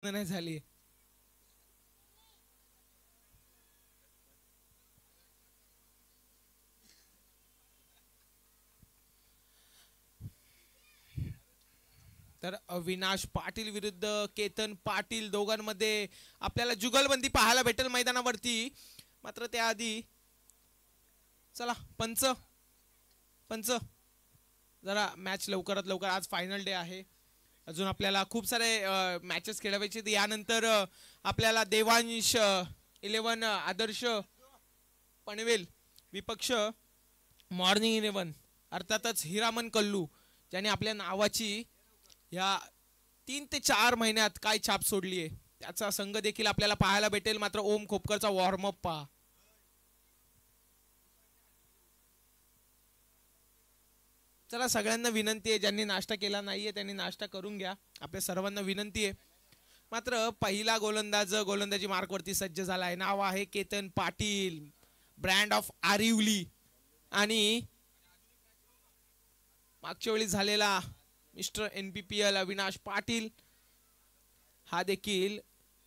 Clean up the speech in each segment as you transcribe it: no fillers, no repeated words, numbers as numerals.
नाही झाली. तर अविनाश पाटील विरुद्ध केतन पाटील दोघांमध्ये आपल्याला जुगलबंदी पाहायला भेटेल मैदानावरती. मात्र त्याआधी चला पंच पंच जरा मॅच लवकरात लवकर, आज फायनल डे आहे, अजून आपल्याला खूप सारे मॅचेस खेळवायचे. यानंतर आपल्याला देवांश 11 आदर्श पनवेल विपक्ष मॉर्निंग 11 अर्थातच हिरामन कल्लू ज्याने आपल्या नावाची या 3 ते 4 महिन्यात काय छाप सोडली आहे त्याचा संघ देखील आपल्याला पाहायला भेटेल. मात्र ओम खोपकरचा वॉर्मअप पहा. चला सगळ्यांना विनंती आहे, ज्यांनी नाश्ता केला नाहीये त्यांनी नाश्ता करून घ्या, आपल्या सर्वांना विनंती आहे. मात्र पहिला गोलंदाजी मार्कवरती सज्ज झाला आहे. नाव आहे केतन पाटील, ब्रँड ऑफ आरिवली. आणि मागच्या वेळी झालेला मिस्टर NPPL अविनाश पाटील हा देखील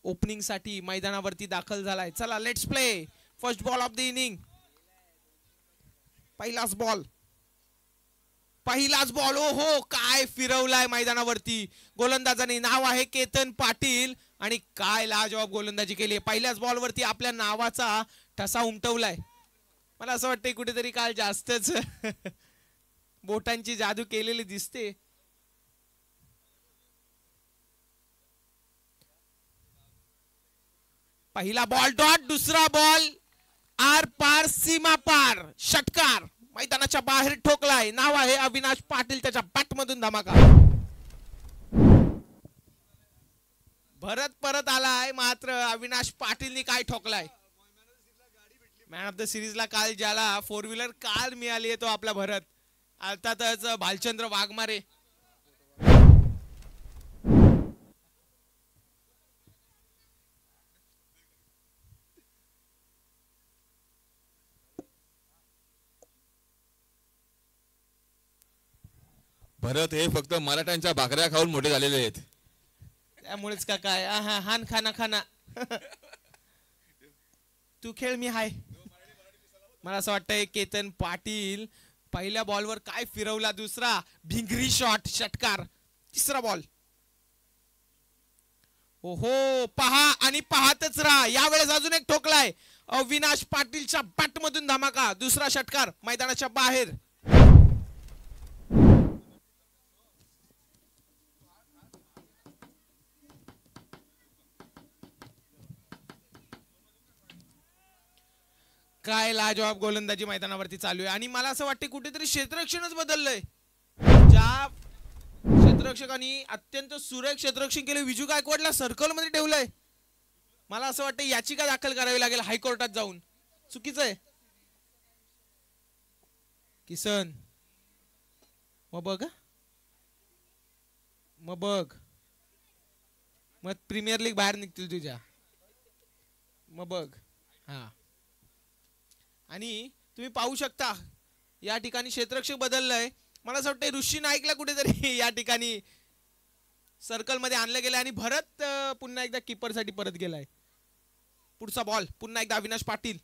ओपनिंग साठी मैदानावरती दाखल झालाय. चला let's play. First ball of the inning. पहिलाच बॉल. ओ हो, काय फिरवलाय मैदानावरती गोलंदाजाने. नाव आहे केतन पाटील आणि काय लाजवाब गोलंदाजी केली. पहिल्याच बॉलवरती आपल्या नावाचा ठसा उमटवलाय. मला असं वाटतंय कुठेतरी काल जास्तच बोटांची जादू केलेली दिसते. पहिला बॉल डॉट, दुसरा बॉल आर पार सीमा पार, षटकार मैदानाच्या बाहेर ठोकलाय. नाव आहे अविनाश पाटील, त्याच्या बॅट मधून धमाका. भरत परत आलाय, मात्र अविनाश पाटीलनी काय ठोकलाय. मॅन ऑफ द सिरीजला काल ज्याला 4 व्हीलर कार मिळाली आहे तो आपला भरत, अर्थातच भालचंद्र वाघमारे. भरत हे फक्त मराठ्यांच्या भाकऱ्या खाऊन मोठे झालेले आहेत, त्यामुळेच का काय हान खाना तू खेळ मी हाय. मला असं वाटतंय केतन पाटील पहिल्या बॉलवर काय फिरवला, दुसरा भिंगरी शॉट, षटकार. तिसरा बॉल. ओहो, पहा आणि पाहतच राहा. यावेळेस अजून एक ठोकलाय. अविनाश पाटीलच्या बॅट मधून धमाका, दुसरा षटकार मैदानाच्या बाहेर. काय लाजवाब गोलंदाजी मैदानावरती चालू आहे. आणि मला असं वाटतं कुठेतरी क्षेत्ररक्षणच बदललंय. ज्या क्षेत्ररक्षकांनी अत्यंत सुरेख क्षेत्ररक्षण केले, विजू गायकवाडला सर्कल मध्ये ठेवलंय. मला असं वाटतं याचिका दाखल करावी लागेल हायकोर्टात जाऊन. चुकीचं आहे. किसन मग बघ मग प्रीमियर लीग बाहेर निघतील तुझ्या. मग बघ. हा, आणि तुम्ही पाहू शकता या ठिकाणी क्षेत्ररक्षक बदललंय. मला असं वाटतं ऋषी नाईकला कुठेतरी या ठिकाणी सर्कल मध्ये आणलं गेलंय आणि भरत पुन्हा एकदा कीपर साठी परत गेलाय. पुढचा बॉल पुन्हा एकदा अविनाश पाटील.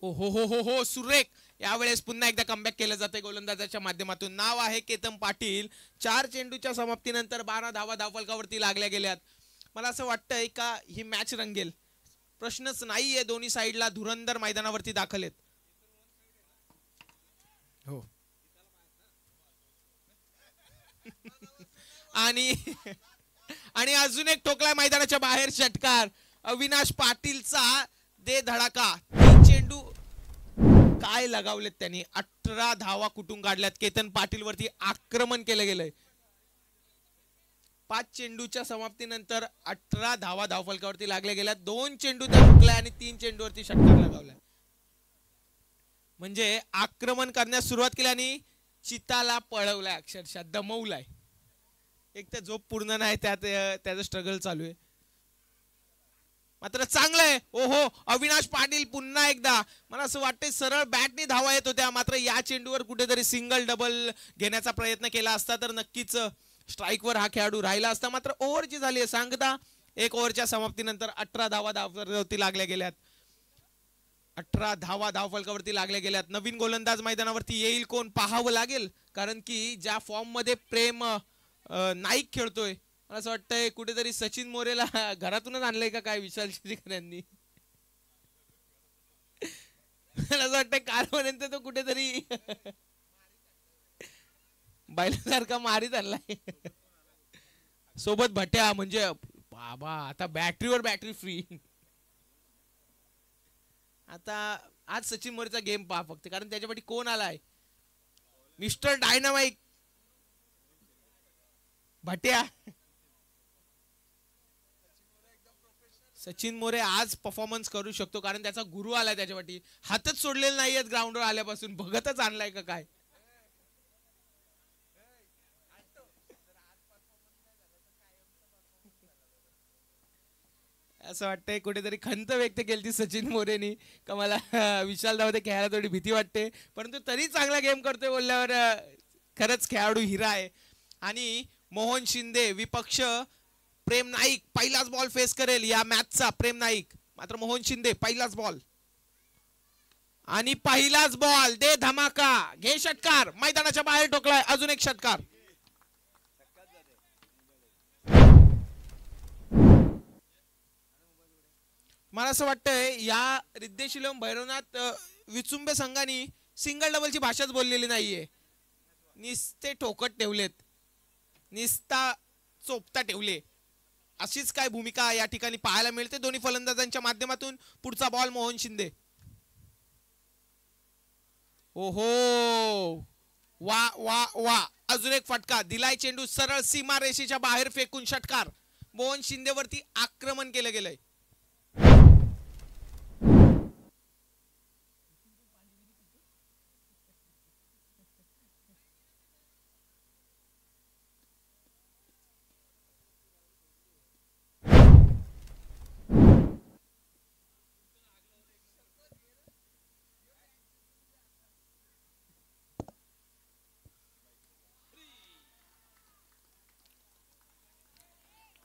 ओ हो हो हो हो, सुरेख. यावेळेस पुन्हा एकदा कमबॅक केलं जाते गोलंदाजाच्या माध्यमातून. नाव आहे केतन पाटील. 4 चेंडूच्या समाप्तीनंतर 12 धावा धावफलकावरती लागल्या गेल्यात. मला असं वाटतंय का ही मॅच रंगेल, प्रश्नच नाहीये. दोन्ही साइडला धुरंधर मैदानावरती दाखल आहेत. हो आणि अजून एक ठोकलाय मैदानाच्या बाहेर, षटकार. अविनाश पाटीलचा दे धडाका. 3 चेंडू काय लगावलेत त्यांनी. 18 धावा कुठून काढल्यात. केतन पाटील वरती आक्रमण केलं गेलंय. 5 चेंडूच्या समाप्तीनंतर 18 धावा धावफलकावरती लागल्या गेल्या. 2 चेंडू त्या हुकलाय आणि 3 चेंडूवरती षटकार लगावलाय. म्हणजे आक्रमण करण्यास सुरुवात केली आणि चिताला पळवलाय, अक्षरशः दमवलाय. एक तर झोप पूर्ण नाही, त्याचं स्ट्रगल चालू आहे. मात्र चांगलं आहे. ओहो, अविनाश पाटील पुन्हा एकदा. मला असं वाटतंय सरळ बॅटने धावा येत होत्या, मात्र या चेंडूवर कुठेतरी सिंगल डबल घेण्याचा प्रयत्न केला असता तर नक्कीच स्ट्राईकवर हा खेळाडू राहिला असता. मात्र ओव्हर जी झाली आहे सांगता 1 ओव्हरच्या समाप्तीनंतर 18 धावा धावफलकावरती लागल्या गेल्यात. 18 धावा धावफलकावरती लागल्या गेल्यात. नवीन गोलंदाज मैदानावरती येईल कोण पाहावं लागेल, कारण की ज्या फॉर्म मध्ये प्रेम नाईक खेळतोय, मला असं वाटतंय कुठेतरी सचिन मोरेला घरातूनच आणलंय का काय विशाल शिरीकर यांनी. मला असं वाटतंय कालपर्यंत तो कुठेतरी बैलासारखा मारीत आणलाय. सोबत भट्या म्हणजे बाबा आता बॅटरीवर बॅटरी फ्री. आता आज सचिन मोरेचा गेम पहा फक्त, कारण त्याच्यासाठी कोण आलाय, मिस्टर डायनामाइट भट्या. सचिन मोरे आज परफॉर्मन्स करू शकतो, कारण त्याचा गुरु आलाय त्याच्यासाठी. हातच सोडलेले नाहीयेत ग्राउंडवर आल्यापासून, बघतच आणलाय का काय. असं वाटतंय कुठेतरी खंत व्यक्त केली सचिन मोरेनी का मला विशाल धावते खेळायला थोडी भीती वाटते, परंतु तरी चांगला गेम करतोय बोलल्यावर खरंच खेळाडू हिरा आहे. आणि मोहन शिंदे विपक्ष प्रेम नाईक पहिलाच बॉल फेस करेल या मॅचचा. प्रेम नाईक मात्र मोहन शिंदे पहिलाच बॉल आणि पहिलाच बॉल दे धमाका, घे षटकार, मैदानाच्या बाहेर ठोकलाय. अजून एक षटकार. मला असं वाटतंय या रिद्धेशिलम भैरवनाथ विचुंबे संघाने सिंगल डबलची भाषाच बोललेली नाहीये. निस्ते ठोकत ठेवलेत, निस्ता चोपता ठेवले. अशीच काय भूमिका या ठिकाणी पाहायला मिळते दोन्ही फलंदाजांच्या माध्यमातून. पुढचा बॉल मोहन शिंदे. ओहो वा वा वा, अजून एक फटका दिलाय. चेंडू सरळ सीमा रेषेच्या बाहेर फेकून षटकार. मोहन शिंदेवरती आक्रमण केलं गेलंय.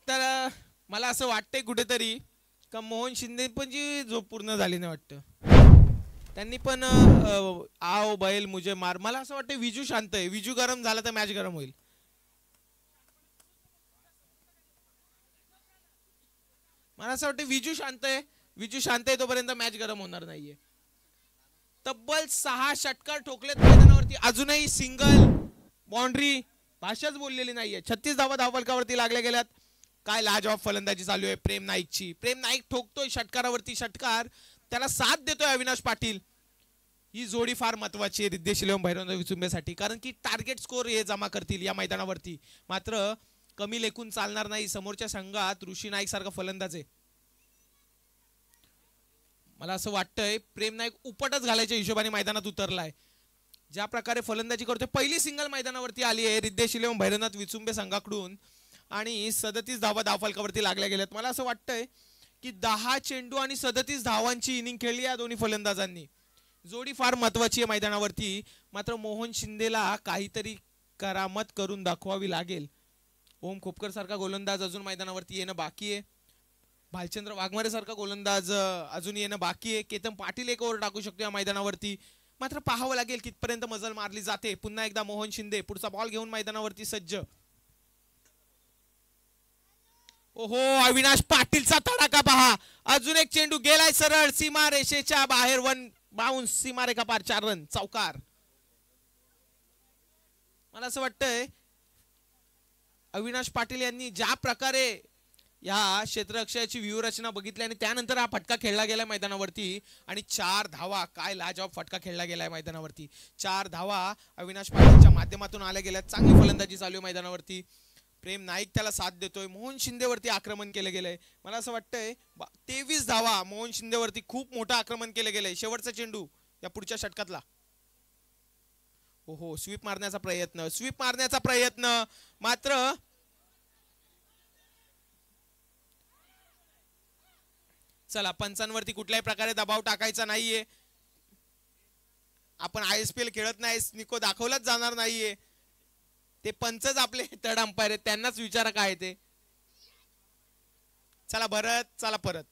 तर मला असं वाटतंय कुठेतरी का मोहन शिंदे पण जी झोप पूर्ण झाली नाही वाटतं. त्यांनी पण आओ बैल मुझे मार. मला असं वाटतं विजू शांत आहे. विजू गरम झाला तर मॅच गरम होईल. मला असं वाटतं विजू शांत आहे. विजू शांत आहे तोपर्यंत मॅच गरम होणार नाहीये. तब्बल 6 षटकार ठोकलेत मैदानावरती, अजूनही सिंगल बाउंड्री भाषाच बोललेली नाहीये. 36 धावा धावफलकावरती लागल्या गेल्यात. काय लाजवाब फलंदाजी चालू आहे प्रेम नाईकची. प्रेम नाईक ठोकतोय षटकारावरती षटकार, त्याला साथ देतोय अविनाश पाटील. ही जोडी फार महत्वाची आहे रिद्धेशिलम भैरवनाथ विचुंबेसाठी, कारण की टार्गेट स्कोर हे जमा करतील या मैदानावरती. मात्र कमी लेखून चालणार नाही. समोरच्या संघात ऋषी नाईक सारखा फलंदाज आहे. मला असं वाटतंय प्रेम नाईक उपटच घालायच्या हिशोबाने मैदानात उतरलाय. ज्या प्रकारे फलंदाजी करतोय, पहिली सिंगल मैदानावरती आली आहे रिद्धेशिलम भैरवनाथ विचुंबे संघाकडून आणि 37 धावा धावफलकावरती लागल्या गेल्यात. मला असं वाटतंय की 10 चेंडू आणि 37 धावांची इनिंग खेळली या दोन्ही फलंदाजांनी. जोडी फार महत्वाची आहे मैदानावरती. मात्र मोहन शिंदेला काहीतरी करामत करून दाखवावी लागेल. ओम खोपकर सारखा गोलंदाज अजून मैदानावरती येणं बाकी आहे. भालचंद्र वाघमारे सारखा गोलंदाज अजून येणं बाकी आहे. केतन पाटील एक ओव्हर टाकू शकतो या मैदानावरती. मात्र पाहावं लागेल कितपर्यंत मजल मारली जाते. पुन्हा एकदा मोहन शिंदे पुढचा बॉल घेऊन मैदानावरती सज्ज. ओहो अविनाश पाटीलचा तडाखा पहा. अजून एक चेंडू गेलाय सरळ सीमा रेषेच्या बाहेर. 1 बाउन्स, सीमारेखा पार, 4 रन, चौकार. मला असं वाटतंय अविनाश पाटील यांनी ज्या प्रकारे या क्षेत्ररक्षणाची व्यूहरचना बघितली आणि त्यानंतर हा फटका खेळला गेलाय मैदानावरती आणि 4 धावा. काय लाजवाब फटका खेळला गेलाय मैदानावरती. 4 धावा अविनाश पाटीलच्या माध्यमातून आल्या गेल्या. चांगली फलंदाजी चालू आहे मैदानावरती. प्रेम नाईक त्याला साथ देतोय. मोहन शिंदेवरती आक्रमण केलं गेलंय. मला असं वाटतंय 23 धावा मोहन शिंदेवरती. खूप मोठं आक्रमण केलं गेलंय. शेवटचा चेंडू या पुढच्या षटकातला. ओहो स्वीप मारण्याचा प्रयत्न, स्वीप मारण्याचा प्रयत्न. मात्र चला पंचांवरती कुठल्याही प्रकारे दबाव टाकायचा नाहीये. आपण ISPL खेळत नाही, निको दाखवलाच जाणार नाहीये. ते पंचच आपले थर्ड अंपायर आहेत, त्यांनाच विचारा काय ते. चला भरत, चला परत.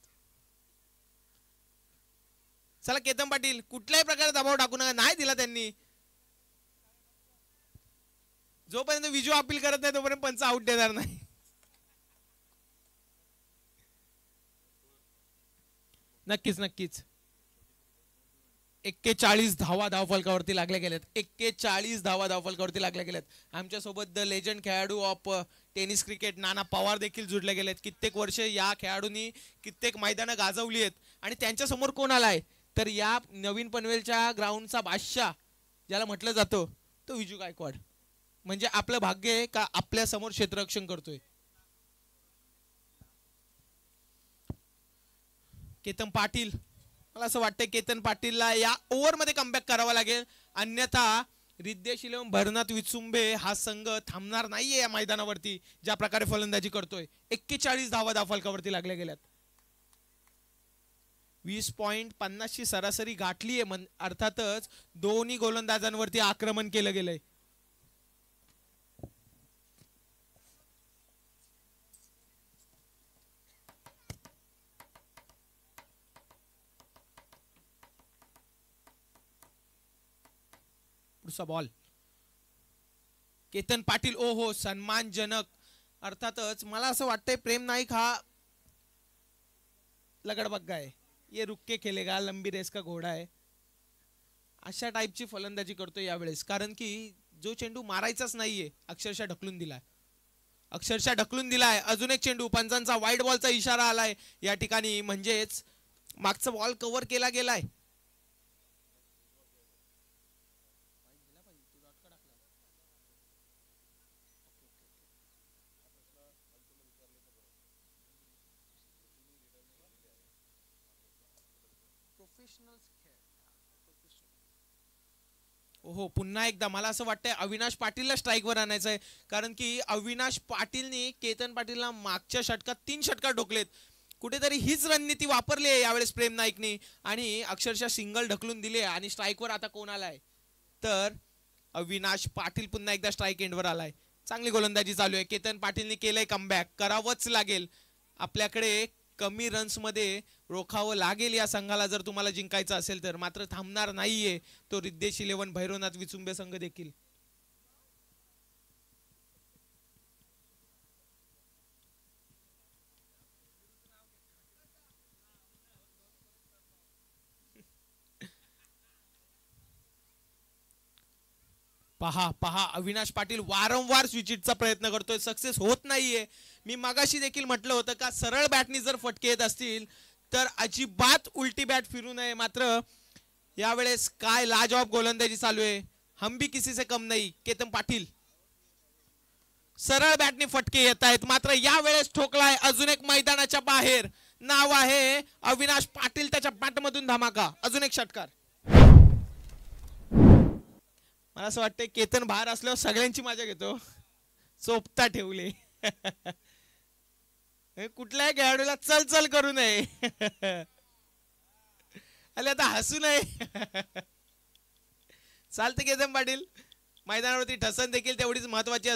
चला केतन पाटील, कुठल्याही प्रकारे दबाव टाकू नका. नाही दिला त्यांनी. जोपर्यंत विजू अपील करत नाही तोपर्यंत पंच आउट देणार नाही. नक्कीच नक्कीच. 41 धावा धावफलकावरती लागल्या गेल्यात. 41 धावा धावफलकावरती लागल्या गेल्यात. आमच्यासोबत द लेजंड खेळाडू ऑफ टेनिस क्रिकेट नाना पवार देखील जुडले गेलेत. कित्येक वर्ष या खेळाडूंनी कित्येक मैदानं गाजवली आहेत. आणि त्यांच्या समोर कोण आलाय तर या नवीन पनवेलच्या ग्राउंडचा बादशाह ज्याला म्हटलं जातं तो विजू गायकवाड. म्हणजे आपलं भाग्य आहे का आपल्या समोर क्षेत्ररक्षण करतोय. केतन पाटील, मला असं वाटतं केतन पाटीलला या ओव्हरमध्ये कमबॅक करावा लागेल, अन्यथा रिद्धेश इलेव्हन भरनाथ विचुंबे हा संघ थांबणार नाहीये या मैदानावरती ज्या प्रकारे फलंदाजी करतोय. 41 धावा धावफलकावरती लागल्या गेल्यात. 20.50 ची सरासरी गाठली आहे. अर्थातच दोन्ही गोलंदाजांवरती आक्रमण केलं गेलंय. बॉल केतन पाटील, ओ हो सन्मानजनक. अर्थातच मला असं वाटतंय प्रेम नाईक हा लगड़बग्गा है, ये रुक के खेलेगा, लंबी रेस का घोडा है, अशा टाईपची फलंदाजी करतोय यावेळेस. कारण की जो चेंडू मारायचाच नाहीये अक्षरशः ढकलून दिलाय. अजून एक चेंडू, पंचांचा वाईड बॉलचा इशारा आलाय या ठिकाणी. म्हणजेच मागचा बॉल कव्हर केला गेलाय. ओहो, पुन्हा एकदा मला असं वाटतंय अविनाश पाटीलला स्ट्राईकवर आणायचं आहे. कारण की अविनाश पाटीलनी केतन पाटीलला मागच्या षटकात 3 षटकार ठोकलेत. कुठेतरी हीच रणनीती वापरली आहे यावेळेस प्रेम नाईकनी आणि अक्षरशः सिंगल ढकलून दिले. आणि स्ट्राईकवर आता कोण आलाय तर अविनाश पाटील पुन्हा एकदा स्ट्राईक एंडवर आलाय. चांगली गोलंदाजी चालू आहे. केतन पाटीलने केलंय कमबॅक, करावंच लागेल. आपल्याकडे कमी रन्स मध्ये रोखावं लागेल या संघाला जर तुम्हाला जिंकायचं असेल तर. मात्र थांबणार नाहीये तो रिद्धेश इलेव्हन भैरवनाथ विचुंबे संघ देखील. पहा पहा अविनाश पाटील वारंवार स्विचिटचा प्रयत्न करतोय, सक्सेस होत नाहीये. मी मगाशी देखील म्हटलं होतं का सरळ बॅटनी जर फटके येत असतील तर अजिबात उलटी बॅट फिरू नये. मात्र यावेळेस काय लाजवाब गोलंदाजी चालू आहे. हम भी किसी से कम नहीं. केतन पाटील सरळ बॅटने फटके येत आहेत, मात्र यावेळेस ठोकलाय अजून एक मैदानाच्या बाहेर. नाव आहे अविनाश पाटील, त्याच्या बॅटमधून धमाका. अजून एक षटकार. मला असं वाटतं केतन बाहेर असल्यावर सगळ्यांची मजा घेतो. चोपता ठेवले. कुठल्याही खेळाडूला चल चल करू नये. अरे आता हसू नये. चालते केतन पाटील, मैदानावरती ठसन देखील तेवढीच महत्वाची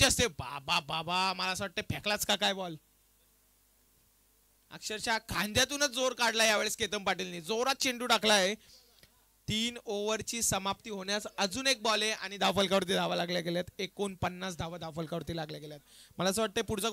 असते. बाबा बाबा, मला असं वाटतं फेकलाच का काय बॉल. अक्षरशः खांद्यातूनच जोर काढला यावेळेस केतन पाटीलने. जोरात चेंडू टाकलाय. 3 ओव्हरची समाप्ती होण्यास अजून एक बॉल आहे आणि धावफलकावरती धावा लागल्या गेल्यात. 49 धावा धावफलकावरती लागल्या गेल्यात. मला असं वाटतं पुढचा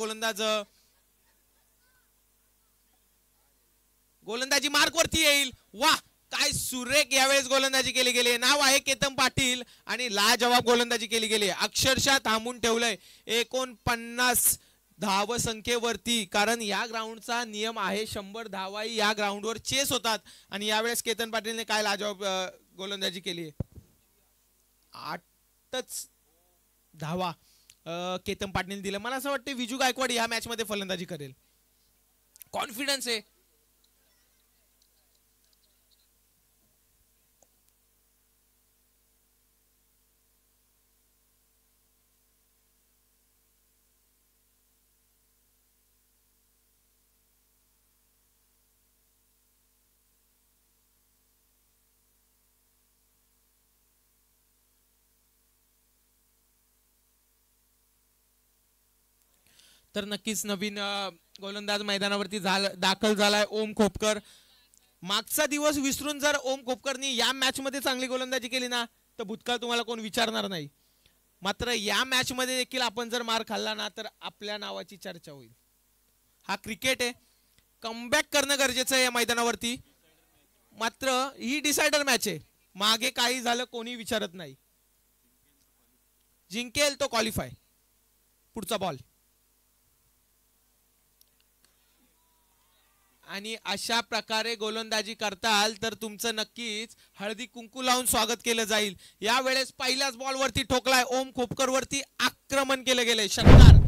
गोलंदाजी मार्कवरती येईल. वाह, काय सुरेख यावेळेस गोलंदाजी केली गेली. नाव आहे केतन पाटील आणि लाजवाब गोलंदाजी केली गेली. अक्षरशः थांबून ठेवलंय 49 धाव संख्येवरती. कारण या ग्राउंडचा नियम आहे 100 धावाही या ग्राउंडवर चेस होतात. आणि यावेळेस केतन पाटीलने काय लाजवाब गोलंदाजी केली आहे. 8च धावा केतन पाटीलने दिलं. मला असं वाटतं विजू गायकवाड या मॅच मध्ये फलंदाजी करेल. कॉन्फिडन्स आहे. तर नक्कीच नवीन गोलंदाज मैदानावरती दाखल झालाय ओम खोपकर. मागचा दिवस विसरून जर ओम खोपकरनी या मॅच मध्ये चांगली गोलंदाजी केली ना तर भूतकाळ तुम्हाला कोण विचारणार नाही. मात्र या मॅच मध्ये देखील आपण जर मार खाल्ला ना तर आपल्या नावाची चर्चा होईल. हा क्रिकेट आहे, कमबॅक करणं गरजेचं आहे या मैदानावरती. मात्र ही डिसायडर मॅच आहे, मागे काही झालं कोणी विचारत नाही. जिंकेल तो क्वालिफाय. पुढचा बॉल आणि अशा प्रकारे गोलंदाजी करताल तर तुमचं नक्कीच हळदी कुंकू लावून स्वागत केलं जाईल. यावेळेस पहिल्याच बॉलवरती ठोकलाय ओम खोपकर वरती आक्रमण केलं गेलंय. षटकार.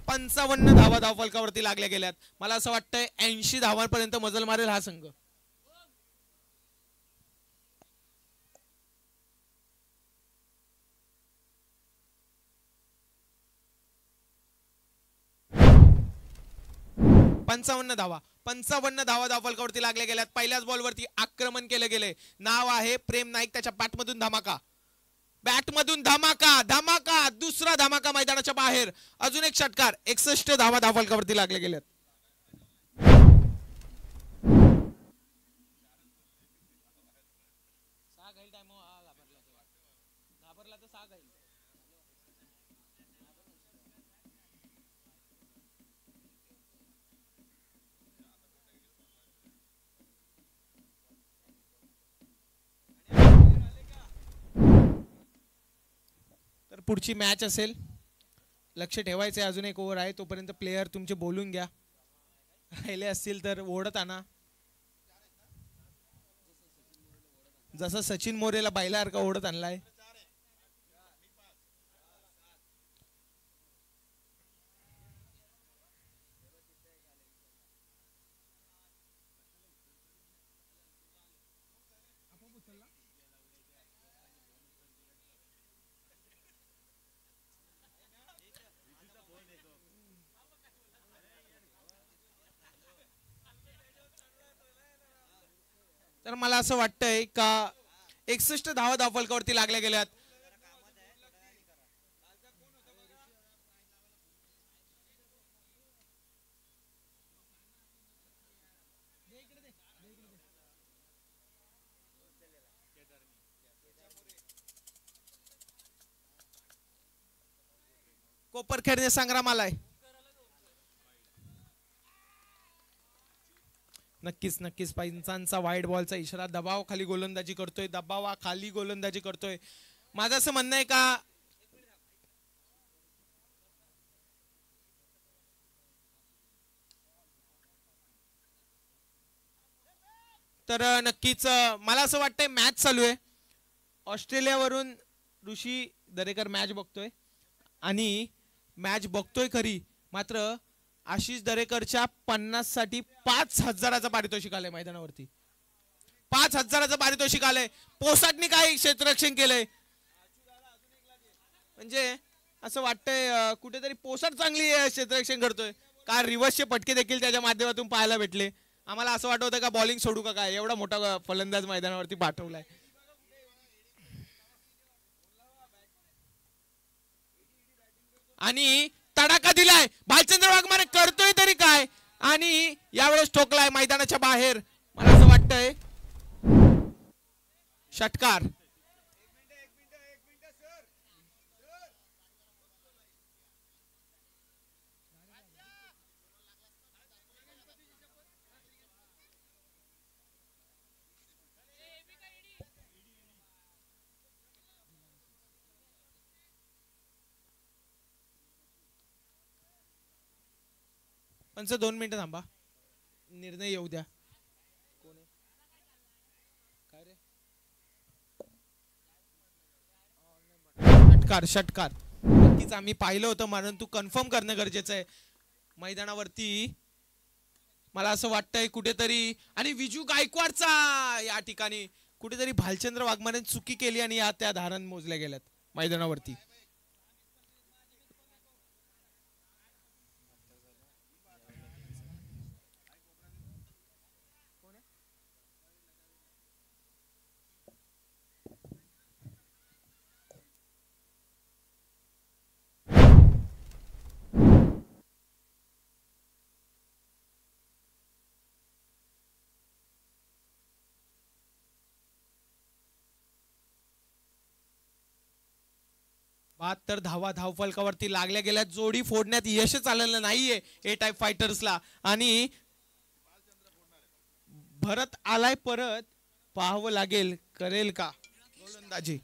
55 धावा धावफलकावरती लागल्या गेल्यात. मला असं वाटतंय 80 धावांपर्यंत मजल मारेल हा संघ. पंचावन्न धावा धावफलकावरती लागल्या गेल्यात. पहिल्याच बॉलवरती आक्रमण केलं गेलंय. नाव आहे प्रेम नाईक. त्याच्या बॅटमधून धमाका. बॅटमधून धमाका. धमाका. दुसरा धमाका मैदानाच्या बाहेर. अजून एक षटकार. 61 धावा धावफलकावरती लागल्या गेल्यात. तर पुढची मॅच असेल, लक्ष ठेवायचं आहे. अजून एक ओव्हर आहे, तोपर्यंत प्लेयर तुमचे बोलून घ्या. राहिले असतील तर ओढत आणा. जसं सचिन मोरेला बैलासारखा ओढत आणलाय. तर मला असं वाटतंय का 61 धावा धावफलकावरती लागल्या गेल्यात. कोपर खेळणे संग्राम आलाय. नक्कीच नक्कीच पंचांचा वाईट बॉलचा इशारा. दबावाखाली गोलंदाजी करतोय. दबावाखाली गोलंदाजी करतोय. माझं असं म्हणणं आहे का तर नक्कीच मला असं वाटतंय मॅच चालू आहे. ऑस्ट्रेलियावरून ऋषी दरेकर मॅच बघतोय आणि मॅच बघतोय खरी, मात्र आशिष दरेकरच्या 50 साठी 5000चं पारितोषिक आलंय मैदानावरती. 5000चं पारितोषिक आलंय. पोसाटनी काय क्षेत्ररक्षण केलंय, म्हणजे असं वाटतंय कुठेतरी पोसाट चांगली क्षेत्ररक्षण करतोय. का रिव्हर्सचे फटके देखील त्याच्या माध्यमातून पाहायला भेटले. आम्हाला असं वाटत होतं का बॉलिंग सोडू का काय, एवढा मोठा फलंदाज मैदानावरती पाठवलाय. आणि तडाखा दिलाय. भालचंद्र वाघमारे करतोय तरी काय, आणि यावेळेस ठोकलाय मैदानाच्या बाहेर. मला असं वाटतंय षटकार. पंच 2 मिनिटं थांबा, निर्णय येऊ द्या. षटकार. षटकार नक्कीच आम्ही पाहिलं होतं, म्हणून तू कन्फर्म करणं गरजेचं आहे. मैदानावरती मला असं वाटतंय कुठेतरी, आणि विजू गायकवाडचा या ठिकाणी कुठेतरी भालचंद्र वाघमारेने चुकी केली आणि या त्या धारण मोजल्या गेल्यात मैदानावरती. तर धावफलकावरती लागल्या गेल्या, जोडी फोडण्यात यशच आलेलं नाहीये ए टाईप फायटर्सला. आणि भरत आलाय परत, पाहावं लागेल करेल का गोलंदाजी.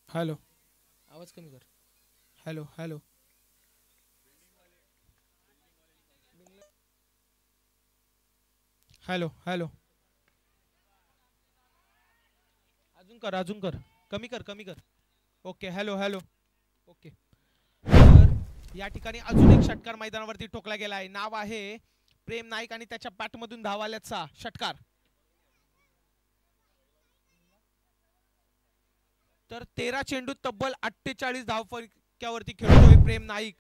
हॅलो, आवाज कमी कर. हॅलो हॅलो, हॅलो हॅलो, अजून कर, कमी कर कमी कर. Okay, hello hello. ओके, तर या ठिकाणी अजून एक षटकार मैदानावरती ठोकला गेला आहे. नाव आहे प्रेम नाईक आणि त्याच्या बॅटमधून धाव आल्याचा षटकार. तर 13 चेंडू तब्बल 48 धावफलकावरती खेळतोय प्रेम नाईक.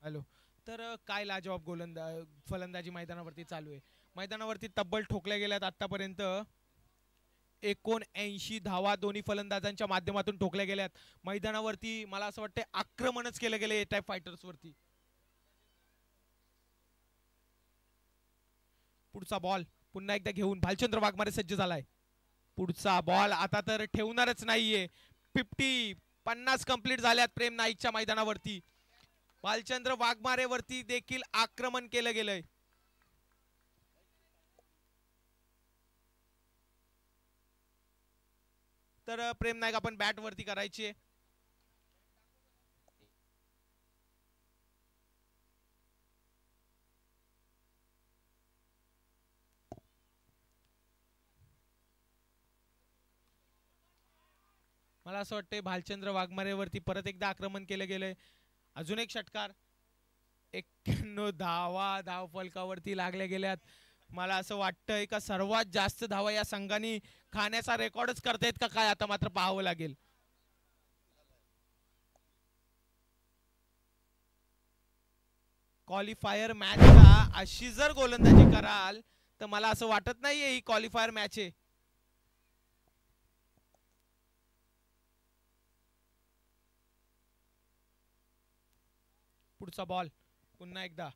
हॅलो, तर काय लाजवाब फलंदाजी मैदानावरती चालू आहे. मैदानावरती तब्बल ठोकल्या गेल्यात आतापर्यंत 79 धावा दोन्ही फलंदाजांच्या माध्यमातून ठोकल्या गेल्यात. मैदानावरती मला असं वाटतं आक्रमणच केलं गेलं ए टाईप फायटर्स वरती. पुढचा बॉल पुन्हा एकदा घेऊन भालचंद्र वाघमारे सज्ज झालाय. पुढचा बॉल आता तर ठेवणारच नाहीये. 50 कंप्लीट झाल्यात प्रेम नाईकच्या मैदानावरती. भालचंद्र वाघमारे वरती देखील आक्रमण केलं गेलंय. तर प्रेम नाईक आपण बॅट वरती करायची. मला असं वाटतंय भालचंद्र वाघमारेवरती परत एकदा आक्रमण केलं गेलंय. अजून एक षटकार. 91 धावा धाव फलकावरती लागल्या गेल्यात. मला असं वाटतंय का सर्वात जास्त धावा या संघाने खाण्याचा रेकॉर्डच करतायत का काय, आता मात्र पाहावं लागेल. क्वालिफायर मॅचला अशी जर गोलंदाजी कराल तर मला असं वाटत नाहीये ही क्वालिफायर मॅच आहे. पुढचा बॉल पुन्हा एकदा.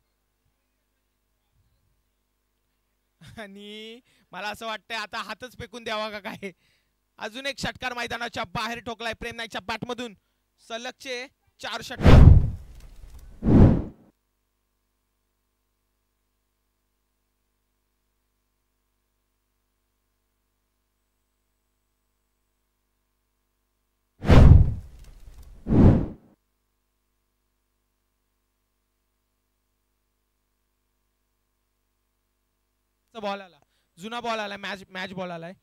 आणि मला असं वाटतंय आता हातच फेकून द्यावा का काय. अजून एक षटकार मैदानाच्या बाहेर ठोकलाय प्रेम नाईकच्या बॅटमधून. सलगचे 4 षटकार. बॉल आला, जुना बॉल आलाय, मॅच बॉल आलाय.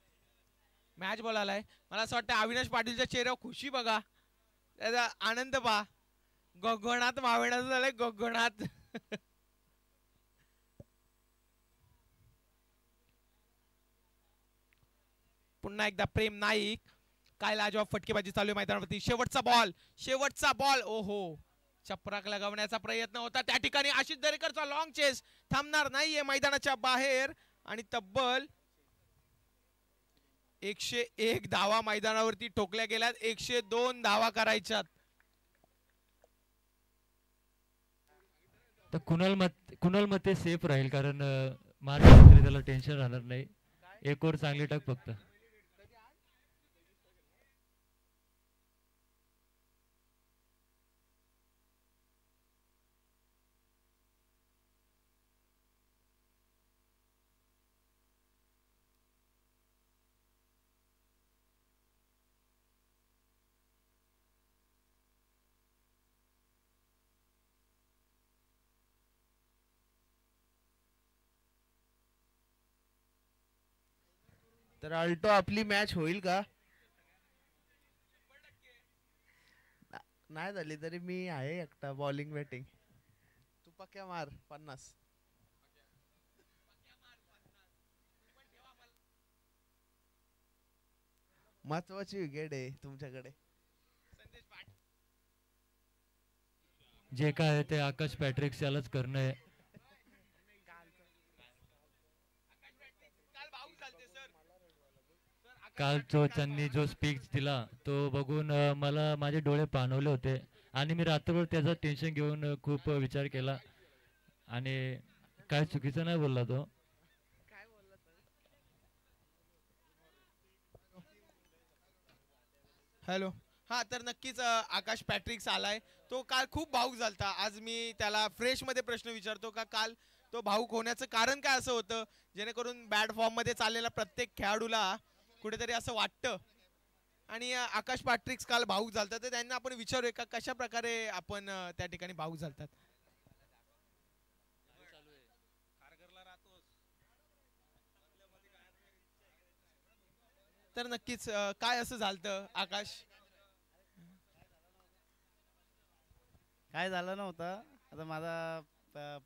मला असं वाटतं अविनाश पाटीलच्या चेहऱ्यावर खुशी बघा, त्याचा आनंद पहा. गगनात मावेणाचं झालंय, गगनात. पुन्हा एकदा प्रेम नाईक. काय लाजवाब फटकेबाजी चालू आहे मैदानावरती. शेवटचा बॉल ओहो, चपराक लगावण्याचा प्रयत्न होता त्या ठिकाणी. आशिष दरेकरचा लॉंग चेस थांबणार नाहीये मैदानाच्या बाहेर. आणि तब्बल 101 धावा मैदानावरती ठोकल्या गेल्यात. 102 धावा करायच्यात. तर कुणाल मते सेफ राहील, कारण मार्च त्याला टेन्शन राहणार नाही. एक ओव्हर चांगली टाक फक्त. तर अल्टो आपली मॅच होईल का? नाही झाली तरी मी आहे एकटा बॉलिंग बॅटिंग. तू पक्या मार 50. महत्वाची विकेट आहे तुमच्याकडे. जे काय आहे ते आकाश पॅट्रिक्स यालाच करणं आहे. काल जो त्यांनी जो स्पीच दिला तो बघून मला माझे डोळे पाणवले होते आणि मी रात्रभर त्याचा टेन्शन घेऊन खूप विचार केला आणि काय चुकीचं नाही बोलला तो. हॅलो. हा तर नक्कीच आकाश पॅट्रिक्स आलाय. तो काल खूप भाऊक झालता. आज मी त्याला फ्रेश मध्ये प्रश्न विचारतो का काल तो भाऊक होण्याचं कारण काय असं होतं जेणेकरून बॅड फॉर्म मध्ये चाललेला प्रत्येक खेळाडूला कुठेतरी असं वाटतं. आणि आकाश पॅट्रिक्स काल भाऊक झालता तर त्यांना आपण विचारूया का कशा प्रकारे आपण त्या ठिकाणी भाऊक झालतात. तर नक्कीच काय असं झालतं आकाश. काय झालं नव्हतं. आता माझा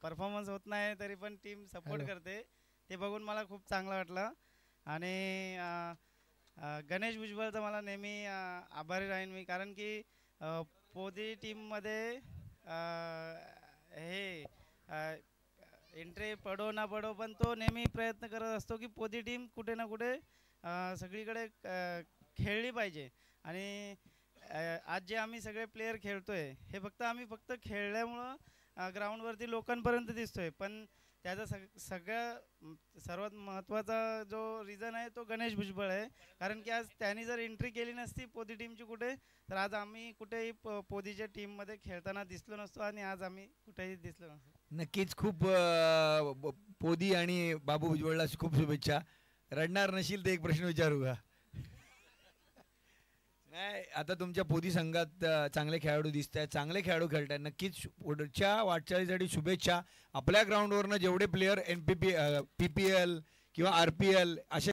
परफॉर्मन्स होत नाही तरी पण टीम सपोर्ट करते ते बघून मला खूप चांगलं वाटलं. आणि गणेश भुजबळचा मला नेहमी आभारी राहीन मी, कारण की पोदी टीममध्ये हे एंट्री पडो ना पडो पण तो नेहमी प्रयत्न करत असतो की पोदी टीम कुठे ना कुठे सगळीकडे खेळली पाहिजे. आणि आज जे आम्ही सगळे प्लेयर खेळतोय हे आम्ही फक्त खेळल्यामुळं ग्राउंडवरती लोकांपर्यंत दिसतोय, पण त्याचा सर्वात महत्त्वाचा जो रिझन आहे तो गणेश भुजबळ आहे. कारण की आज त्यांनी जर एंट्री केली नसती पोदी टीमची कुठे तर आज आम्ही कुठेही पोदीच्या टीममध्ये खेळताना दिसलो नसतो आणि आज आम्ही कुठेही दिसलो नसतो. नक्कीच खूप पोदी आणि बाबू भुजबळला खूप शुभेच्छा. रडणार नशील तर एक प्रश्न विचारू का? नाही, आता तुमच्या पोदी संघात चांगले खेळाडू दिसत आहेत, चांगले खेळाडू खेळत आहेत. नक्कीच पुढच्या वाटचालीसाठी शुभेच्छा. आपल्या ग्राउंडवरनं जेवढे प्लेयर NPP PPL किंवा RPL असे